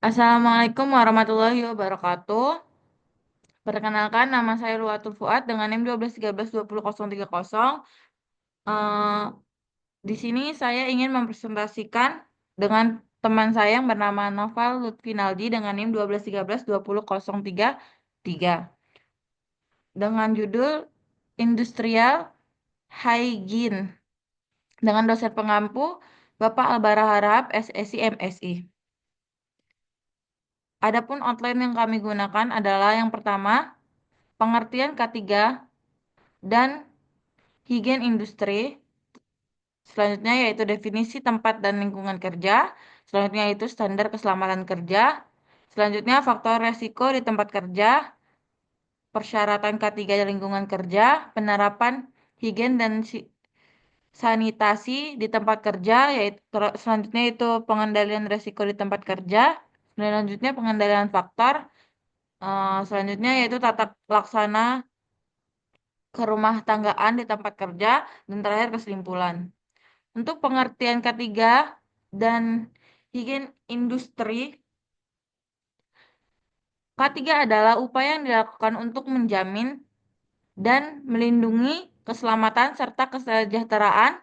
Assalamualaikum warahmatullahi wabarakatuh. Perkenalkan, nama saya Luatul Fuad dengan NIM 12132030. Eh, di sini saya ingin mempresentasikan dengan teman saya yang bernama Noval Lutfinaldi dengan NIM 12132033 dengan judul Industrial Hygiene dengan dosen pengampu Bapak Albara Harahap, SSI MSI. Adapun outline yang kami gunakan adalah yang pertama, pengertian K3 dan higien industri. Selanjutnya yaitu definisi tempat dan lingkungan kerja. Selanjutnya yaitu standar keselamatan kerja. Selanjutnya faktor resiko di tempat kerja, persyaratan K3 dan lingkungan kerja, penerapan higien dan sanitasi di tempat kerja, yaitu selanjutnya itu pengendalian resiko di tempat kerja. Selanjutnya pengendalian faktor. Selanjutnya yaitu tata laksana kerumah tanggaan di tempat kerja, dan terakhir kesimpulan. Untuk pengertian ketiga dan higien industri, K3 adalah upaya yang dilakukan untuk menjamin dan melindungi keselamatan serta kesejahteraan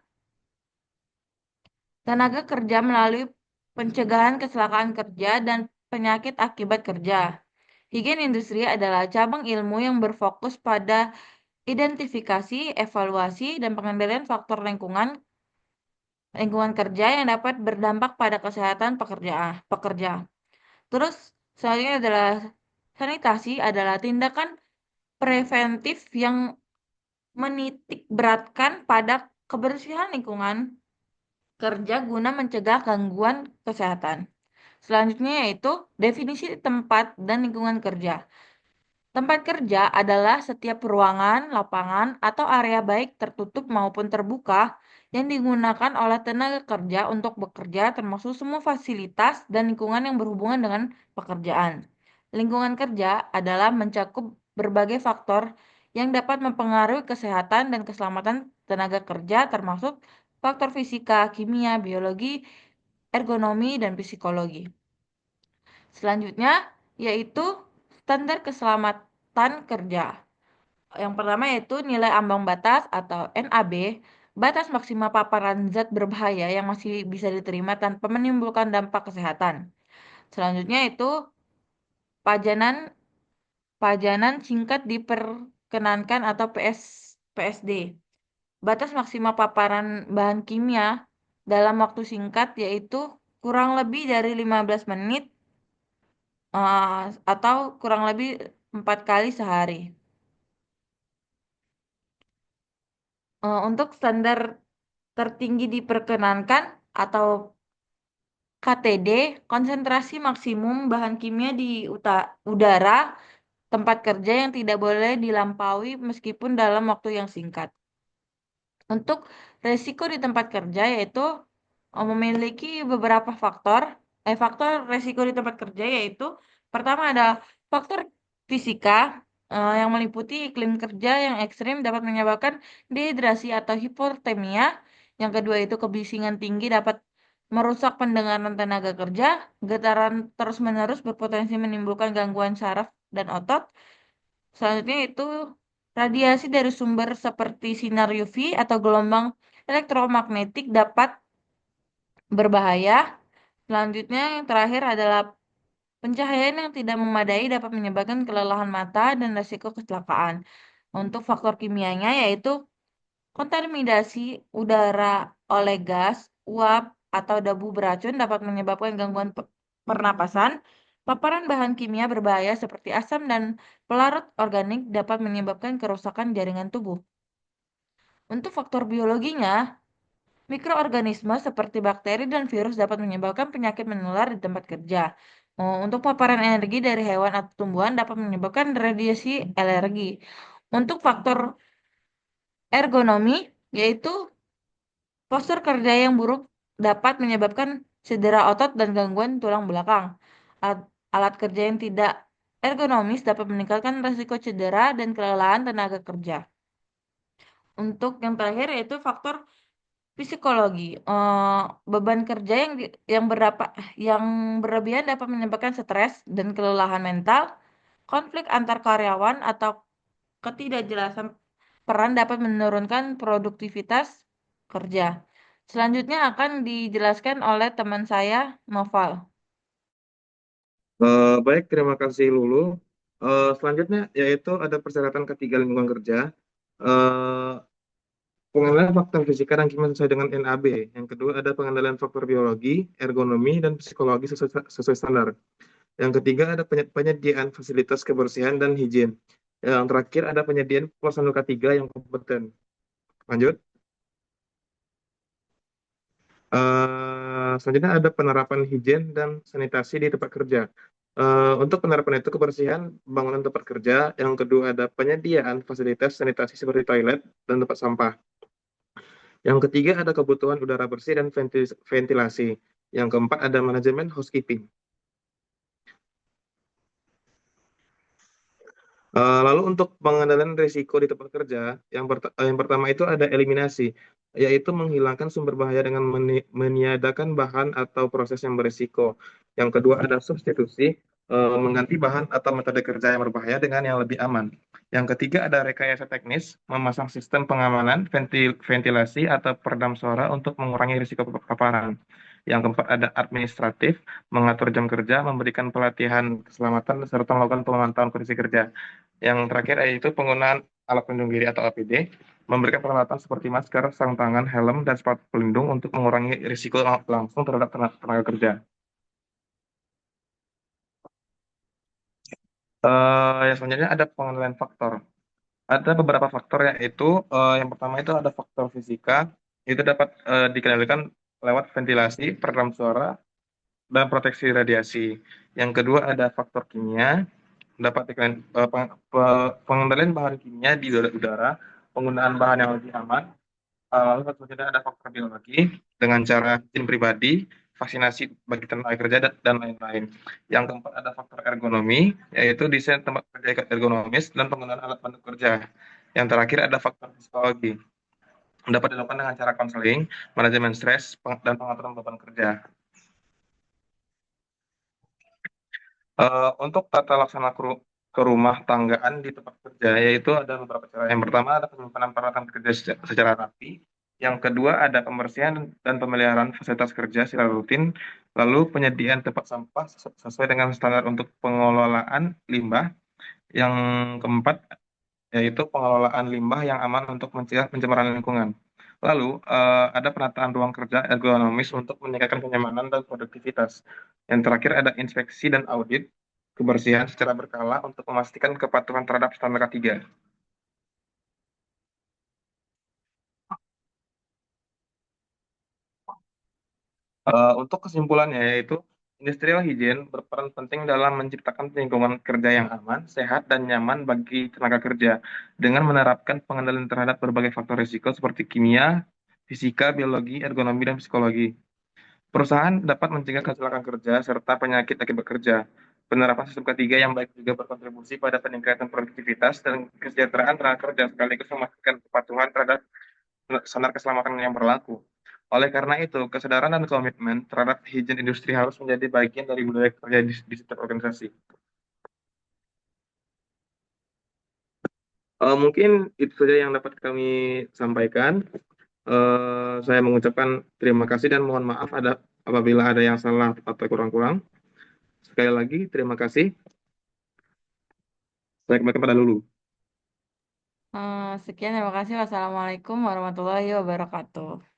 tenaga kerja melalui pencegahan kecelakaan kerja dan penyakit akibat kerja. Higien industri adalah cabang ilmu yang berfokus pada identifikasi, evaluasi, dan pengendalian faktor lingkungan kerja yang dapat berdampak pada kesehatan pekerja. Terus selanjutnya adalah sanitasi adalah tindakan preventif yang menitik beratkan pada kebersihan lingkungan kerja guna mencegah gangguan kesehatan. Selanjutnya yaitu definisi tempat dan lingkungan kerja. Tempat kerja adalah setiap ruangan, lapangan, atau area baik tertutup maupun terbuka yang digunakan oleh tenaga kerja untuk bekerja, termasuk semua fasilitas dan lingkungan yang berhubungan dengan pekerjaan. Lingkungan kerja adalah mencakup berbagai faktor yang dapat mempengaruhi kesehatan dan keselamatan tenaga kerja, termasuk faktor fisika, kimia, biologi, ergonomi, dan psikologi. Selanjutnya yaitu standar keselamatan kerja. Yang pertama yaitu nilai ambang batas atau NAB, batas maksimal paparan zat berbahaya yang masih bisa diterima tanpa menimbulkan dampak kesehatan. Selanjutnya itu pajanan pajanan singkat diperkenankan atau PSD. Batas maksimal paparan bahan kimia dalam waktu singkat yaitu kurang lebih dari 15 menit atau kurang lebih 4 kali sehari. Untuk standar tertinggi diperkenankan atau KTD, konsentrasi maksimum bahan kimia di udara tempat kerja yang tidak boleh dilampaui meskipun dalam waktu yang singkat. Untuk resiko di tempat kerja yaitu memiliki beberapa faktor. Faktor resiko di tempat kerja yaitu pertama ada faktor fisika yang meliputi iklim kerja yang ekstrim dapat menyebabkan dehidrasi atau hipotermia. Yang kedua itu kebisingan tinggi dapat merusak pendengaran tenaga kerja. Getaran terus-menerus berpotensi menimbulkan gangguan saraf dan otot. Selanjutnya itu radiasi dari sumber seperti sinar UV atau gelombang elektromagnetik dapat berbahaya. Selanjutnya yang terakhir adalah pencahayaan yang tidak memadai dapat menyebabkan kelelahan mata dan risiko kecelakaan. Untuk faktor kimianya yaitu kontaminasi udara oleh gas, uap, atau debu beracun dapat menyebabkan gangguan pernapasan. Paparan bahan kimia berbahaya seperti asam dan pelarut organik dapat menyebabkan kerusakan jaringan tubuh. Untuk faktor biologinya, mikroorganisme seperti bakteri dan virus dapat menyebabkan penyakit menular di tempat kerja. Untuk paparan energi dari hewan atau tumbuhan dapat menyebabkan radiasi alergi. Untuk faktor ergonomi, yaitu postur kerja yang buruk dapat menyebabkan cedera otot dan gangguan tulang belakang. Alat kerja yang tidak ergonomis dapat meningkatkan risiko cedera dan kelelahan tenaga kerja. Untuk yang terakhir yaitu faktor Psikologi, beban kerja yang yang berlebihan dapat menyebabkan stres dan kelelahan mental, konflik antar karyawan atau ketidakjelasan peran dapat menurunkan produktivitas kerja. Selanjutnya akan dijelaskan oleh teman saya, Noval. Baik, terima kasih Lulu. Selanjutnya yaitu ada persyaratan ketiga lingkungan kerja. Eh, Pengenalan faktor fisika dan kimia sesuai dengan NAB. Yang kedua ada pengendalian faktor biologi, ergonomi, dan psikologi sesuai standar. Yang ketiga ada penyediaan fasilitas kebersihan dan higien. Yang terakhir ada penyediaan pelaksanaan K3 yang kompeten. Lanjut. Selanjutnya ada penerapan higien dan sanitasi di tempat kerja. Untuk penerapan itu kebersihan bangunan tempat kerja. Yang kedua ada penyediaan fasilitas sanitasi seperti toilet dan tempat sampah. Yang ketiga ada kebutuhan udara bersih dan ventilasi. Yang keempat ada manajemen housekeeping. Lalu untuk pengendalian risiko di tempat kerja, yang pertama itu ada eliminasi, yaitu menghilangkan sumber bahaya dengan meniadakan bahan atau proses yang berisiko. Yang kedua ada substitusi, mengganti bahan atau metode kerja yang berbahaya dengan yang lebih aman. Yang ketiga ada rekayasa teknis, memasang sistem pengamanan, ventilasi atau peredam suara untuk mengurangi risiko paparan. Yang keempat ada administratif, mengatur jam kerja, memberikan pelatihan keselamatan, serta melakukan pemantauan kondisi kerja. Yang terakhir yaitu penggunaan alat pelindung diri atau APD, memberikan peralatan seperti masker, sarung tangan, helm, dan sepatu pelindung untuk mengurangi risiko langsung terhadap tenaga kerja. Yang selanjutnya ada pengendalian faktor. Ada beberapa faktor yaitu yang pertama itu ada faktor fisika, itu dapat dikendalikan lewat ventilasi, peredam suara, dan proteksi radiasi. Yang kedua ada faktor kimia, dapat pengendalian bahan kimia di udara, penggunaan bahan yang lebih aman. Lalu selanjutnya ada faktor biologi dengan cara izin pribadi, vaksinasi bagi tenaga kerja dan lain-lain. Yang keempat ada faktor ergonomi, yaitu desain tempat kerja ergonomis dan penggunaan alat bantu kerja. Yang terakhir ada faktor psikologi, dapat dilakukan dengan cara konseling, manajemen stres, dan pengaturan beban kerja. Untuk tata laksana ke rumah tanggaan di tempat kerja, yaitu ada beberapa cara. Yang pertama ada penyimpanan peralatan kerja secara rapi. Yang kedua ada pembersihan dan pemeliharaan fasilitas kerja secara rutin. Lalu penyediaan tempat sampah sesuai dengan standar untuk pengelolaan limbah. Yang keempat yaitu pengelolaan limbah yang aman untuk mencegah pencemaran lingkungan. Lalu, ada penataan ruang kerja ergonomis untuk meningkatkan kenyamanan dan produktivitas. Yang terakhir ada inspeksi dan audit kebersihan secara berkala untuk memastikan kepatuhan terhadap standar K3. Untuk kesimpulannya yaitu industrial hygiene berperan penting dalam menciptakan lingkungan kerja yang aman, sehat, dan nyaman bagi tenaga kerja dengan menerapkan pengendalian terhadap berbagai faktor risiko seperti kimia, fisika, biologi, ergonomi, dan psikologi. Perusahaan dapat mencegah kecelakaan kerja serta penyakit akibat kerja. Penerapan sistem ketiga yang baik juga berkontribusi pada peningkatan produktivitas dan kesejahteraan tenaga kerja sekaligus memastikan kepatuhan terhadap standar keselamatan yang berlaku. Oleh karena itu, kesadaran dan komitmen terhadap higien industri harus menjadi bagian dari budaya kerja di setiap organisasi. Mungkin itu saja yang dapat kami sampaikan. Saya mengucapkan terima kasih dan mohon maaf apabila ada yang salah atau kurang-kurang. Sekali lagi, terima kasih. Saya kembali pada Lulu. Sekian, terima kasih. Wassalamualaikum warahmatullahi wabarakatuh.